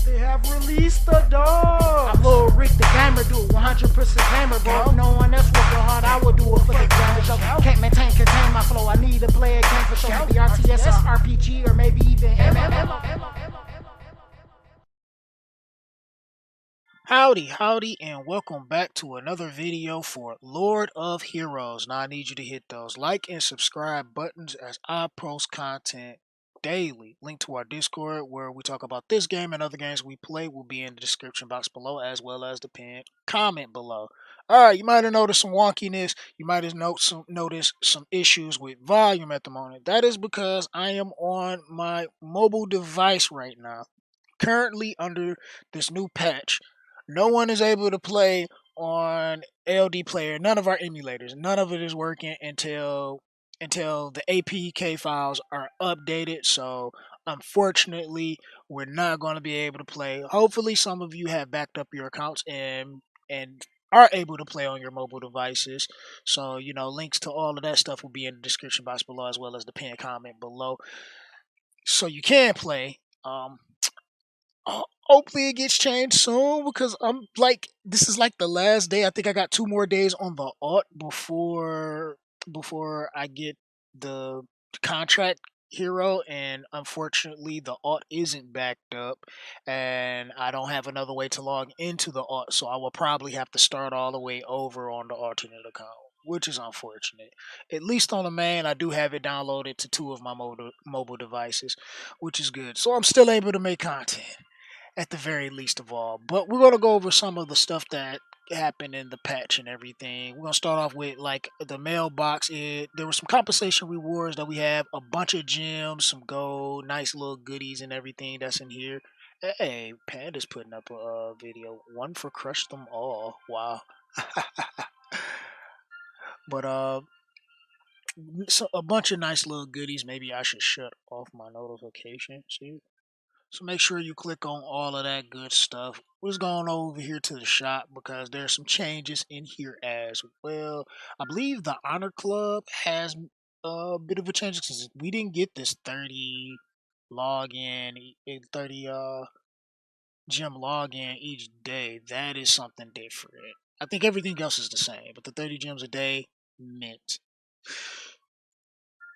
They have released the dog. I'm Lil Rick the gamer, do it 100% gamer, bro. If no one else working hard, I would do it for the gamer. Yo, can't contain my flow. I need to play a game for sure. Maybe RTSS, RPG, or maybe even MMO. Howdy, and welcome back to another video for Lord of Heroes. Now I need you to hit those like and subscribe buttons as I post content daily. Link to our Discord where we talk about this game and other games we play will be in the description box below, as well as the pinned comment below. Alright, you might have noticed some wonkiness. You might have noticed some issues with volume at the moment. That is because I am on my mobile device right now, currently under this new patch. No one is able to play on LD Player. None of our emulators. None of it is working until the APK files are updated. So unfortunately, we're not going to be able to play. Hopefully, some of you have backed up your accounts and are able to play on your mobile devices. So links to all of that stuff will be in the description box below, as well as the pinned comment below, so you can play. Hopefully it gets changed soon, because I'm like, this is like the last day. I think I got 2 more days on the alt before I get the contract hero, and unfortunately the alt isn't backed up, and I don't have another way to log into the alt, so I will probably have to start all the way over on the alternate account, which is unfortunate. At least on the main, I do have it downloaded to 2 of my mobile devices, which is good. So I'm still able to make content at the very least of all. But we're gonna go over some of the stuff that happened in the patch and everything. We're gonna start off with like the mailbox. There were some compensation rewards that we have, a bunch of gems, some gold, nice little goodies and everything that's in here. Hey, Panda's putting up a video. One for crush them all. Wow. But so a bunch of nice little goodies. Maybe I should shut off my notifications. See? So make sure you click on all of that good stuff. We're just going over here to the shop because there's some changes in here as well. I believe the Honor Club has a bit of a change because we didn't get this 30 login, 30 gem login each day. That is something different. I think everything else is the same, but the 30 gems a day mint.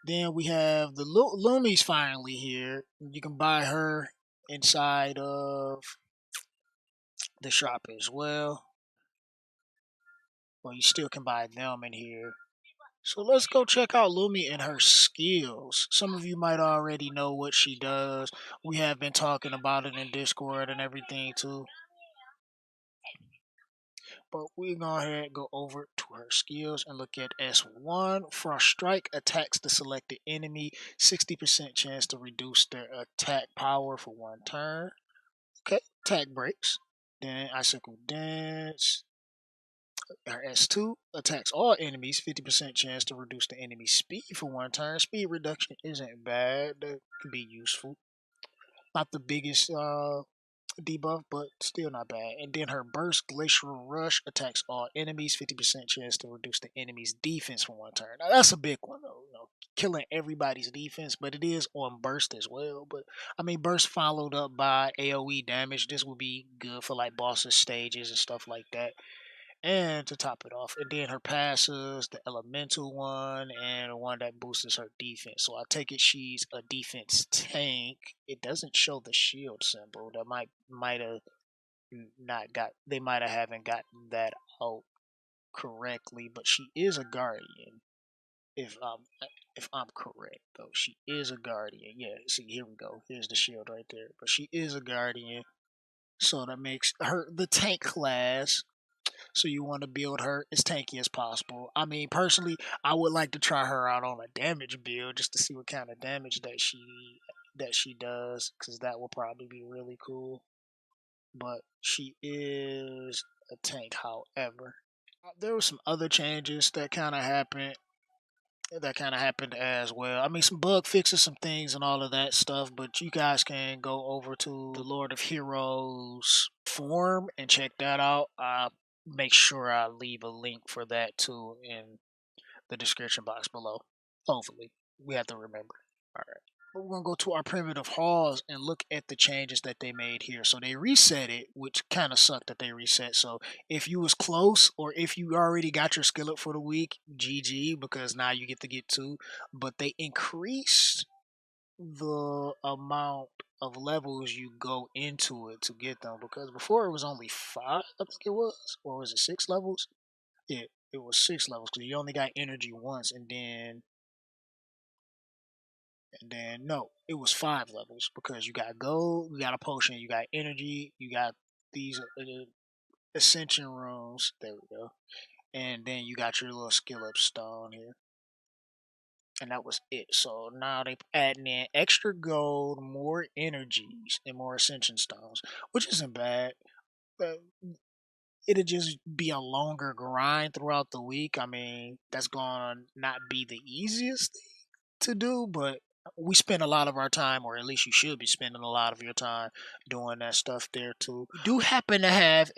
Then we have the Lumie's finally here. You can buy her inside of the shop as well. Well, you still can buy them in here. So let's go check out Lumie and her skills. Some of you might already know what she does. We have been talking about it in Discord and everything too. But we're going to ahead and go over to her skills and look at S1. Frost Strike attacks the selected enemy. 60% chance to reduce their attack power for 1 turn. Okay, attack breaks. Then Icicle Dance. Her S2 attacks all enemies. 50% chance to reduce the enemy's speed for 1 turn. Speed reduction isn't bad. That can be useful. Not the biggest debuff, but still not bad. And then her Burst Glacial Rush attacks all enemies. 50% chance to reduce the enemy's defense for 1 turn. Now, that's a big one, though. Killing everybody's defense, but it is on Burst as well. But I mean, Burst followed up by AoE damage. This will be good for like bosses, stages, and stuff like that. And to top it off, and then her passes, the elemental one, and one that boosts her defense. So I take it she's a defense tank. It doesn't show the shield symbol. That might have not got. They might have haven't gotten that out correctly. But she is a guardian. If I'm correct though, she is a guardian. Yeah. See, here we go. Here's the shield right there. But she is a guardian. So that makes her the tank class. So you want to build her as tanky as possible. I mean, personally, I would like to try her out on a damage build just to see what kind of damage that she does, because that will probably be really cool. But she is a tank, however. There were some other changes that kind of happened. That kind of happened as well. I mean, some bug fixes, some things, and all of that stuff. But you guys can go over to the Lord of Heroes forum and check that out. Make sure I leave a link for that too in the description box below. Hopefully, we have to remember. All right. But we're gonna go to our primitive halls and look at the changes that they made here. So they reset it, which kind of sucked that they reset. So if you was close or if you already got your skill up for the week, GG, because now you get to get two. But they increased the amount of levels you go into it to get them, because before it was only five, I think it was, or was it 6 levels? Yeah, it was 6 levels because you only got energy once, and then no, it was 5 levels because you got gold, you got a potion, you got energy, you got these ascension rooms. There we go, and then you got your little skill up stone here, and that was it. So now they adding in extra gold, more energies, and more ascension stones, which isn't bad. But it'll just be a longer grind throughout the week. I mean, that's gonna not be the easiest to do, but we spend a lot of our time, or at least you should be spending a lot of your time doing that stuff there too. We do happen to have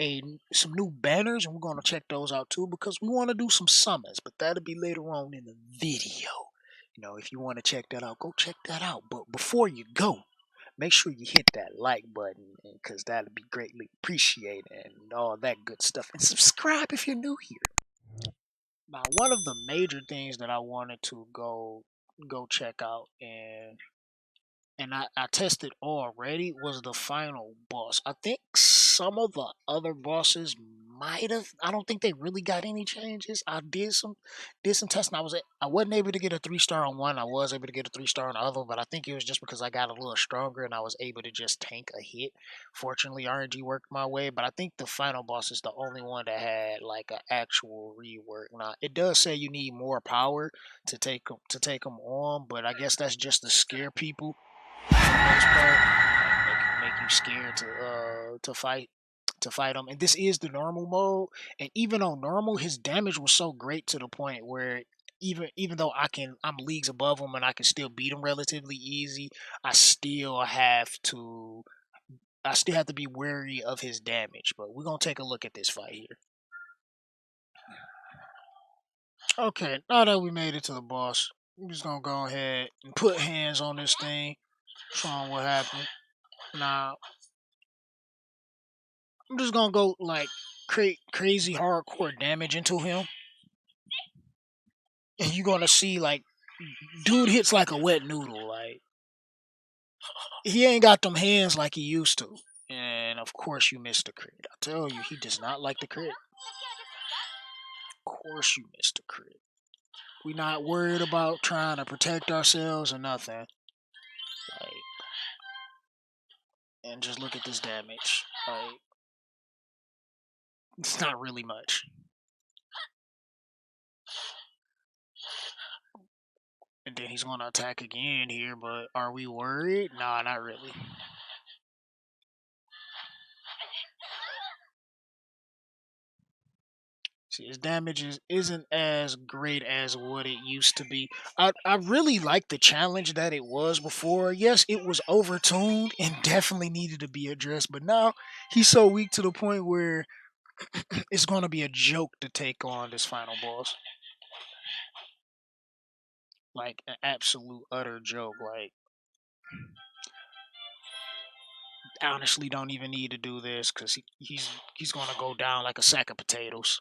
some new banners, and we're gonna check those out too because we want to do some summons, but that'll be later on in the video. If you want to check that out, go check that out. But before you go, make sure you hit that like button because that'll be greatly appreciated and all that good stuff. And subscribe if you're new here. Now, one of the major things that I wanted to go check out and I tested already was the final boss. I think some of the other bosses might have. I don't think they really got any changes. I did some testing. I wasn't able to get a 3-star on one. I was able to get a 3-star on the other, but I think it was just because I got a little stronger and I was able to just tank a hit. Fortunately, RNG worked my way, but I think the final boss is the only one that had like an actual rework. Now it does say you need more power to take them on, but I guess that's just to scare people for the most part, like make you scared to fight him. And this is the normal mode, and even on normal, his damage was so great to the point where even though I'm leagues above him and I can still beat him relatively easy, I still have to be wary of his damage. But we're gonna take a look at this fight here. Okay, now that we made it to the boss, I'm just gonna go ahead and put hands on this thing, show him what happened. Now I'm just gonna go like create crazy hardcore damage into him, and you're gonna see like dude hits like a wet noodle. Like he ain't got them hands like he used to. And of course you missed the crit. I tell you, he does not like the crit. Of course you missed the crit. We not worried about trying to protect ourselves or nothing. Like, and just look at this damage. Like, it's not really much. And then he's gonna attack again here, but are we worried? Nah, not really. See, his damage isn't as great as what it used to be. I really like the challenge that it was before. Yes, it was overtuned and definitely needed to be addressed, but now he's so weak to the point where it's going to be a joke to take on this final boss. Like an absolute utter joke. Like, honestly, don't even need to do this because he's going to go down like a sack of potatoes.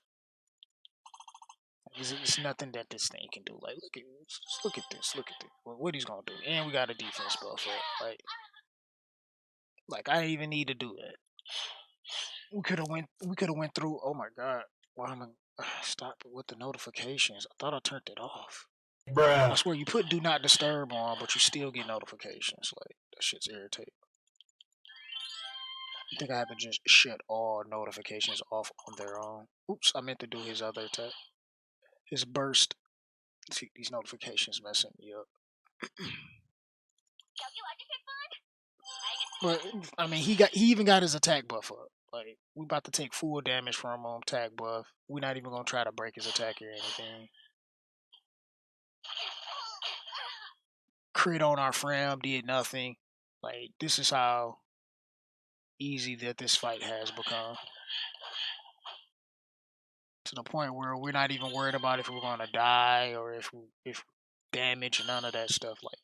It's nothing that this thing can do. Like, look at this. What he's gonna do, and we got a defense buff up. Like I didn't even need to do that. We could have went through. Oh my god! Why am I stop with the notifications? I thought I turned it off. Bruh. I swear you put do not disturb on, but you still get notifications. Like that shit's irritating. I think I have to just shut all notifications off on their own. Oops, I meant to do his other attack. His burst. See, these notifications messing me up. But I mean, he even got his attack buff up. Like we about to take full damage from him on attack buff. We're not even gonna try to break his attack or anything. Crit on our frame did nothing. Like this is how easy that this fight has become. To the point where we're not even worried about if we're gonna die or if damage, none of that stuff. Like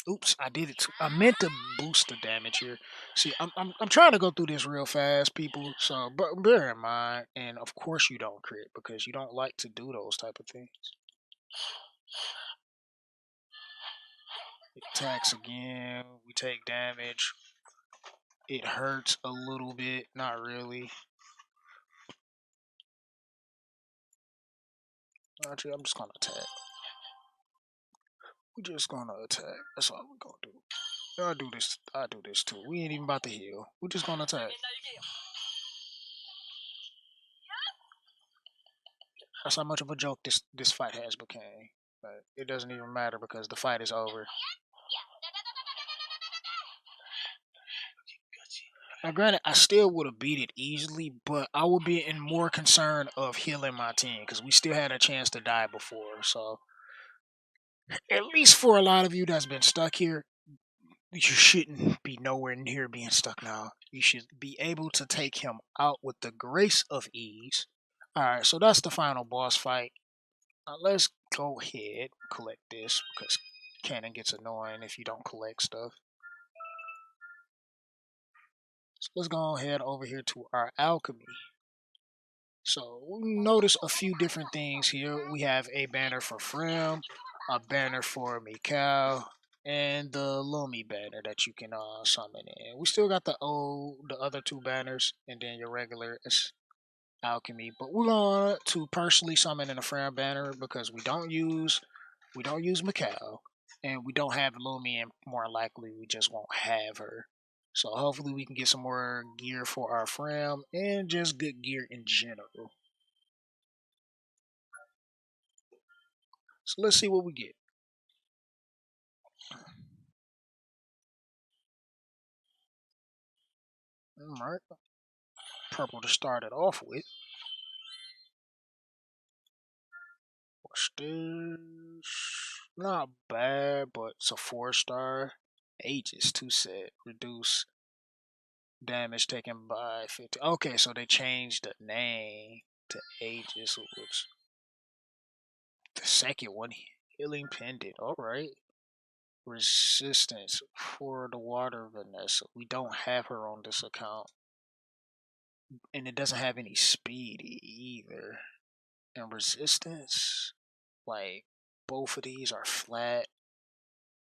Oops, I did it too. I meant to boost the damage here. See, I'm trying to go through this real fast, people. So, but bear in mind, and of course you don't crit because you don't like to do those type of things. It attacks again. We take damage. It hurts a little bit, not really. Actually, I'm just gonna attack. We're just gonna attack. That's all we're gonna do. I'll do this. I'll do this too. We ain't even about to heal. We're just gonna attack. That's how much of a joke this fight has become. But it doesn't even matter because the fight is over. Now, granted, I still would have beat it easily, but I would be in more concern of healing my team because we still had a chance to die before. So, at least for a lot of you that's been stuck here, you shouldn't be nowhere near being stuck now. You should be able to take him out with the grace of ease. Alright, so that's the final boss fight. Let's go ahead collect this because cannon gets annoying if you don't collect stuff. So let's go ahead over here to our alchemy. So we notice a few different things here. We have a banner for Frem, a banner for Mikau, and the Lumie banner that you can summon in. We still got the other two banners, and then your regular alchemy. But we're going to personally summon in a Frem banner because we don't use Mikau, and we don't have Lumie, and more likely we just won't have her. So hopefully we can get some more gear for our Frem and just good gear in general. So let's see what we get. Alright. Purple to start it off with. What's this? Not bad, but it's a 4-star. Aegis 2 set. Reduce damage taken by 50. Okay, so they changed the name to Aegis, which the second one, Healing Pendant. Alright. Resistance for the water Vanessa. We don't have her on this account. And it doesn't have any speed either. And resistance, like both of these are flat.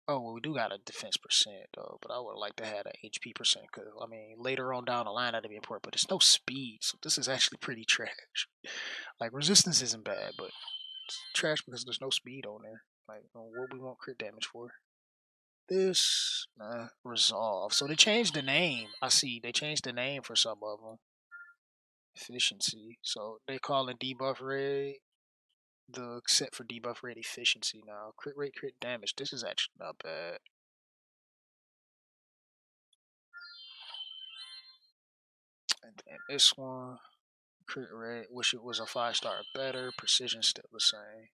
Oh, well, we do got a defense percent though, but I would like to have an HP percent because I mean later on down the line that'd be important. But it's no speed, so this is actually pretty trash. Like resistance isn't bad, but it's trash because there's no speed on there. Like what we want crit damage for. This resolve. So they changed the name. I see they changed the name for some of them. Efficiency. So they call it debuff rate the set for debuff rate efficiency now. Crit rate, crit damage. This is actually not bad. And then this one, crit rate. Wish it was a 5-star better. Precision still the same.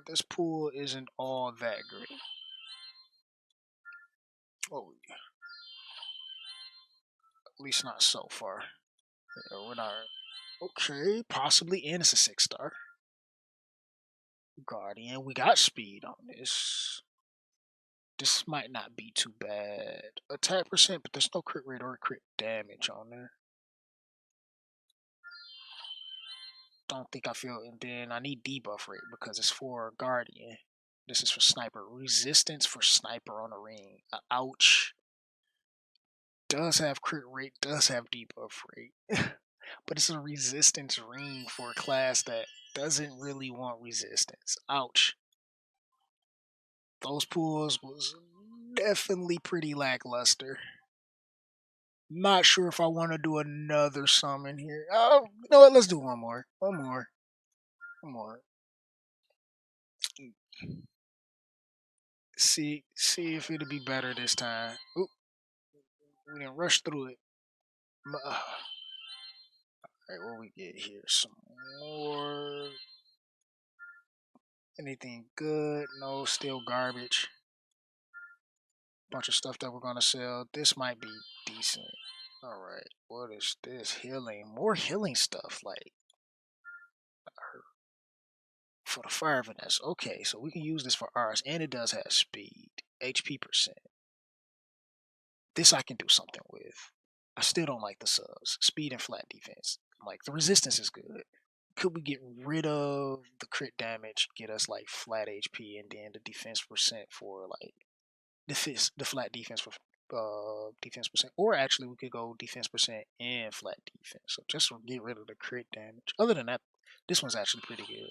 This pool isn't all that great. Oh, yeah. At least not so far. Yeah, we're not. Okay, possibly, and it's a 6-star. Guardian, we got speed on this. This might not be too bad. Attack percent, but there's no crit rate or crit damage on there. Don't think I feel, and then I need debuff rate because it's for Guardian. This is for Sniper. Resistance for Sniper on the ring. Ouch. Does have crit rate, does have debuff rate. But it's a resistance ring for a class that doesn't really want resistance. Ouch. Those pulls was definitely pretty lackluster. Not sure if I want to do another summon here. Oh, you know what? Let's do one more. One more. See if it'll be better this time. Oop, we didn't rush through it. Alright, what we get here? Some more. Anything good? No, still garbage. Bunch of stuff that we're gonna sell. This might be decent. Alright, what is this? Healing. More healing stuff. Like for the fire finesse. Okay, so we can use this for ours, and it does have speed, HP percent. This I can do something with. I still don't like the subs. Speed and flat defense. Like, the resistance is good. Could we get rid of the crit damage, get us like flat HP, and then the defense percent for like the flat defense for defense percent, or actually we could go defense percent and flat defense. So just get rid of the crit damage. Other than that, this one's actually pretty good.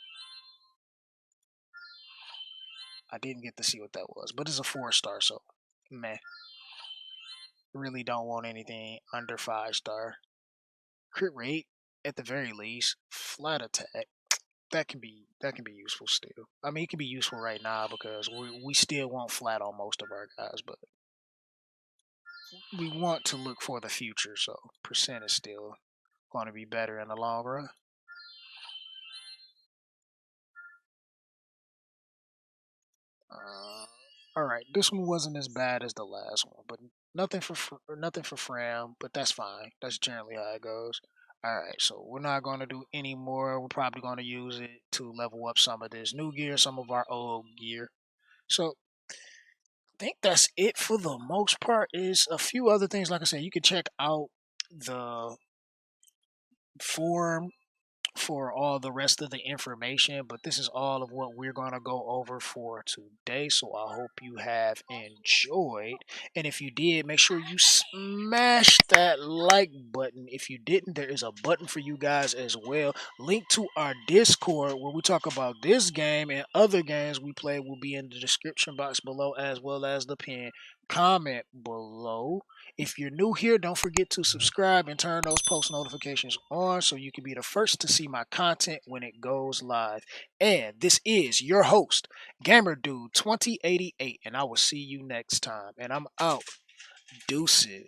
I didn't get to see what that was, but it's a 4-star, so meh. Really don't want anything under 5-star. Crit rate at the very least. Flat attack. That can be useful still. I mean, it can be useful right now because we still want flat on most of our guys, but we want to look for the future, so percent is still going to be better in the long run. All right, this one wasn't as bad as the last one, but nothing for Fram, but that's fine. That's generally how it goes. All right, so we're not going to do any more. We're probably going to use it to level up some of this new gear, some of our old gear. So I think that's it for the most part. Is a few other things, like I said, you can check out the forum for all the rest of the information, but this is all of what we're going to go over for today. So I hope you have enjoyed, and if you did, make sure you smash that like button. If you didn't, there is a button for you guys as well. Link to our Discord where we talk about this game and other games we play will be in the description box below, as well as the pinned comment below. If you're new here, don't forget to subscribe and turn those post notifications on so you can be the first to see my content when it goes live. And this is your host, Gamer Dude 2088, and I will see you next time. And I'm out. Deuces.